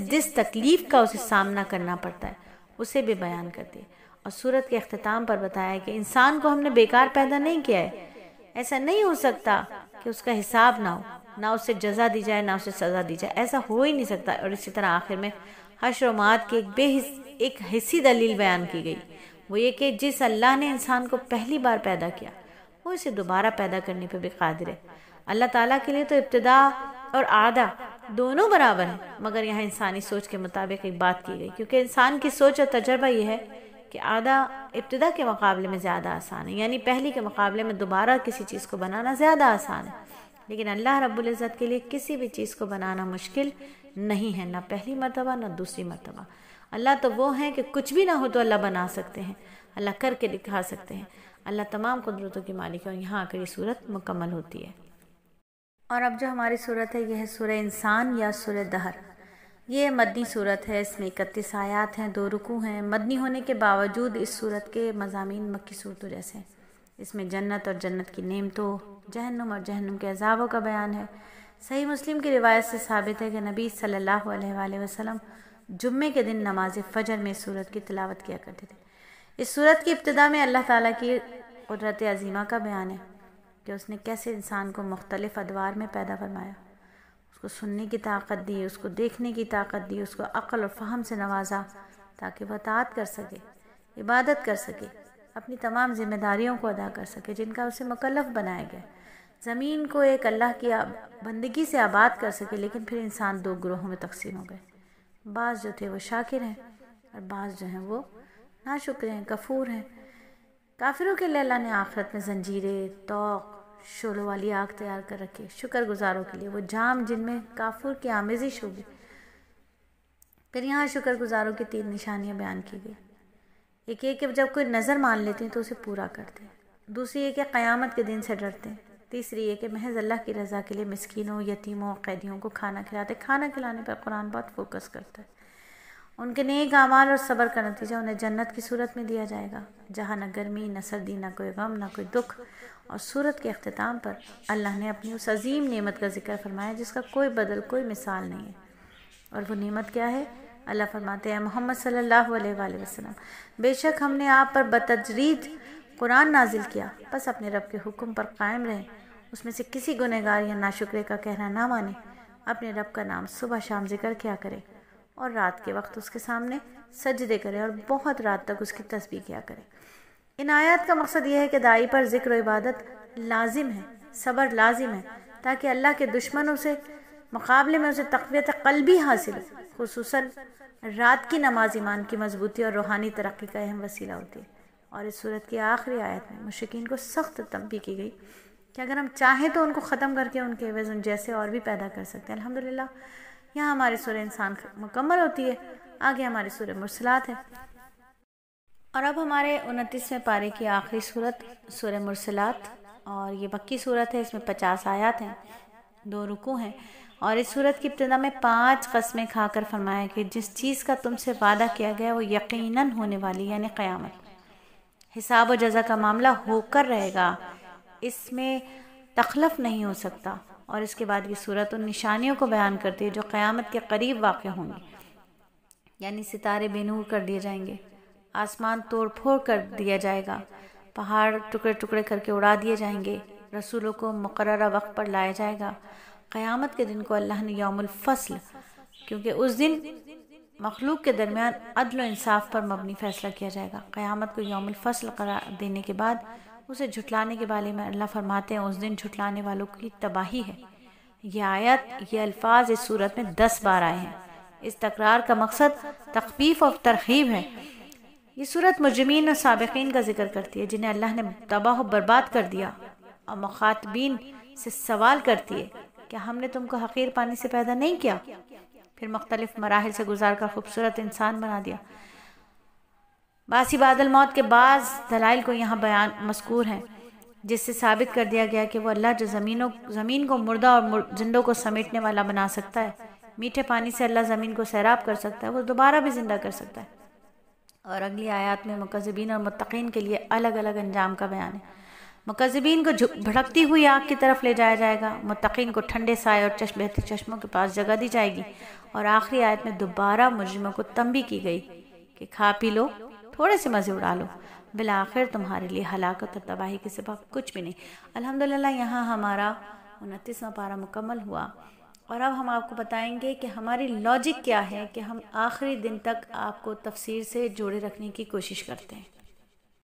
جس تکلیف کا اسے سامنا کرنا پڑتا ہے، اسے بھی بیان کرتی ہے۔ اور سورت کے اختتام پر بتایا ہے کہ انسان کو ہم نے بیکار پیدا نہیں کیا ہے، ایسا نہیں ہو سکتا کہ اس کا حساب نہ ہو، نہ اسے جزا دی جائے نہ اسے سزا دی جائے، ایسا ہو ہی نہیں سکتا۔ اور اسی طرح آخر میں حشر و معاد کی ایک حصی دلیل بیان کی گئی، وہ یہ کہ جس اللہ نے انسان کو پہلی بار پیدا کیا وہ اسے دوبارہ پیدا کرنے پہ بھی قادر ہے۔ اللہ تعالیٰ کے لیے تو ابتدا اور اعادہ دونوں برابر ہیں، مگر یہاں انسانی سوچ کے مطابق ایک بات کی گئی، کیونکہ انسان کی سوچ اور تجربہ یہ ہے کہ اعادہ ابتدا کے مقابلے میں زیادہ آسان ہے، یعنی پہلی کے مقابلے میں دوبارہ کسی چیز کو بنانا زیادہ آسان ہے۔ لیکن اللہ رب العزت کے لیے کسی بھی چیز کو بنانا مشکل نہیں ہے، نہ پہلی مرتبہ نہ دوسری مرتبہ۔ اللہ تو وہ ہیں کہ کچھ بھی نہ ہو تو اللہ بنا سکتے ہیں، اللہ کر کے دکھا سکتے ہیں، اللہ تمام قدرتوں کی مالک ہے۔ اور یہاں آ کر یہ صورت مکمل ہوتی ہے۔ اور اب جو ہماری صورت ہے یہ ہے سورہ انسان یا سورہ دہر۔ یہ مدنی صورت ہے، اس میں 31 آیات ہیں، 2 رکوع ہیں۔ مدنی ہونے کے باوجود اس صورت کے مضامین مکی صورتوں جیسے ہیں۔ اس میں جنت اور جنت کی نعمتوں، جہنم اور جہنم کے عذابوں کا بیان ہے۔ صحیح مسلم کی روایت سے ثابت ہے کہ نبی صلی اللہ علیہ وآلہ وسلم جمعے کے دن نماز فجر میں اس صورت کی تلاوت کیا کرتے تھے۔ اس صورت کی ابتدا میں اللہ تعالیٰ کی قدرت عظیمہ کا بیان ہے کہ اس نے کیسے انسان کو مختلف ادوار میں پیدا فرمایا، اس کو سننے کی طاقت دی، اس کو دیکھنے کی طاقت دی، اس کو عقل اور فہم سے نوازا تاکہ وہ اطاعت کر سکے، عبادت کر سکے، اپنی تمام ذمہ داریوں کو ادا کر سکے جن کا اسے مکلف بنایا گیا، زمین کو ایک اللہ کی بندگی سے آباد کر سکے۔ لیکن پھر انسان 2 گروہوں میں تقسیم ہو گئے، بعض جو تھے وہ شاکر ہیں اور بعض جو ہیں وہ ناشکر ہیں، کفور ہیں۔ کافروں کے لیے اللہ نے آخرت میں زنجیریں، طوق، شعلوں والی آگ تیار کر رکھی، شکر گزاروں کے لیے وہ جام جن میں کافر کی آمیزش ہوگی۔ پھر یہاں شکر گزاروں کی 3 نشانیاں بیان کی گئی۔ ایک یہ کہ جب کوئی نظر مان لیتے ہیں تو اسے پورا کرتے ہیں، دوسری یہ کہ قیامت کے دن سے ڈرتے ہیں، تیسری یہ کہ محض اللہ کی رضا کے لیے مسکینوں، یتیموں، قیدیوں کو کھانا کھلاتے۔ کھانا کھلانے پر قرآن بہت فوکس کرتا ہے۔ ان کے نیک اعمال اور صبر کا نتیجہ انہیں جنت کی صورت میں دیا جائے گا، جہاں نہ گرمی نہ سردی، نہ کوئی غم نہ کوئی دکھ۔ اور صورت کے اختتام پر اللہ نے اپنی اس عظیم نعمت کا ذکر فرمایا جس کا کوئی بدل، کوئی مثال نہیں ہے۔ اور وہ نعمت کیا ہے؟ اللہ فرماتے ہیں محمد صلی اللہ علیہ وآلہ وسلم، بے شک ہم نے آپ پر بتدریج قرآن نازل کیا، بس اپنے رب کے حکم پر قائم رہیں، اس میں سے کسی گنہگار یا ناشکرے کا کہنا نہ مانیں، اپنے رب کا نام صبح شام ذکر کیا کرے اور رات کے وقت اس کے سامنے سجدے کرے اور بہت رات تک اس کی تسبیح کیا کرے۔ ان آیات کا مقصد یہ ہے کہ داعی پر ذکر و عبادت لازم ہے، صبر لازم ہے، تاکہ اللہ کے دشمنوں سے مقابلے میں اسے تقویت قلبی حاصل ہو۔ خصوصاً رات کی نماز ایمان کی مضبوطی اور روحانی ترقی کا اہم وسیلہ ہوتی ہے۔ اور اس صورت کی آخری آیت میں مشرکین کو سخت تنبیہ کی گئی کہ اگر ہم چاہیں تو ان کو ختم کر کے ان کے عوض ان جیسے اور بھی پیدا کر سکتے ہیں۔ الحمدللہ یہاں ہماری سورہ انسان مکمل ہوتی ہے، آگے ہماری سورہ مرسلات ہے۔ اور اب ہمارے 29ویں پارے کی آخری صورت سورہ مرسلات، اور یہ مکی صورت ہے، اس میں 50 آیات ہیں، 2 رکوع ہیں۔ اور اس صورت کی ابتدا میں 5 قسمیں کھا کر فرمایا کہ جس چیز کا تم سے وعدہ کیا گیا وہ یقیناً ہونے والی، یعنی قیامت، حساب و جزا کا معاملہ ہو کر رہے گا، اس میں تخلف نہیں ہو سکتا۔ اور اس کے بعد یہ صورت ان نشانیوں کو بیان کرتی ہے جو قیامت کے قریب واقع ہوں گی، یعنی ستارے بے نور کر دیے جائیں گے، آسمان توڑ پھوڑ کر دیا جائے گا، پہاڑ ٹکڑے ٹکڑے کر کے اڑا دیے جائیں گے، رسولوں کو مقررہ وقت پر لایا جائے گا۔ قیامت کے دن کو اللہ نے یوم الفصل، کیونکہ اس دن مخلوق کے درمیان عدل و انصاف پر مبنی فیصلہ کیا جائے گا۔ قیامت کو یوم الفصل قرار دینے کے بعد اسے جھٹلانے کے بارے میں اللہ فرماتے ہیں اس دن جھٹلانے والوں کی تباہی ہے۔ یہ آیت، یہ الفاظ اس صورت میں 10 بار آئے ہیں۔ اس تکرار کا مقصد تخفیف اور ترغیب ہے۔ یہ صورت مجرمین اور سابقین کا ذکر کرتی ہے جنہیں اللہ نے تباہ و برباد کر دیا، اور مخاطبین سے سوال کرتی ہے کیا ہم نے تم کو حقیر پانی سے پیدا نہیں کیا، پھر مختلف مراحل سے گزار کر خوبصورت انسان بنا دیا۔ باسی بعد الموت کے بعض دلائل کو یہاں بیان مذکور ہیں جس سے ثابت کر دیا گیا کہ وہ اللہ جو زمین کو مردہ اور زندوں کو سمیٹنے والا بنا سکتا ہے، میٹھے پانی سے اللہ زمین کو سیراب کر سکتا ہے، وہ دوبارہ بھی زندہ کر سکتا ہے۔ اور اگلی آیات میں مکذبین اور متقین کے لیے الگ الگ انجام کا بیان ہے۔ مکذبین کو بھڑکتی ہوئی آگ کی طرف لے جایا جائے گا، متقین کو ٹھنڈے سائے اور بہتے چشموں کے پاس جگہ دی جائے گی۔ اور آخری آیت میں دوبارہ مجرموں کو تنبیہ کی گئی کہ کھا پی لو، تھوڑے سے مزے اڑا لو، بالآخر تمہارے لیے ہلاکت اور تباہی کے سوا کچھ بھی نہیں۔ الحمدللہ یہاں ہمارا 29واں پارہ مکمل ہوا، اور اب ہم آپ کو بتائیں گے کہ ہماری لاجک کیا ہے کہ ہم آخری دن تک آپ کو تفسیر سے جوڑے رکھنے کی کوشش کرتے ہیں۔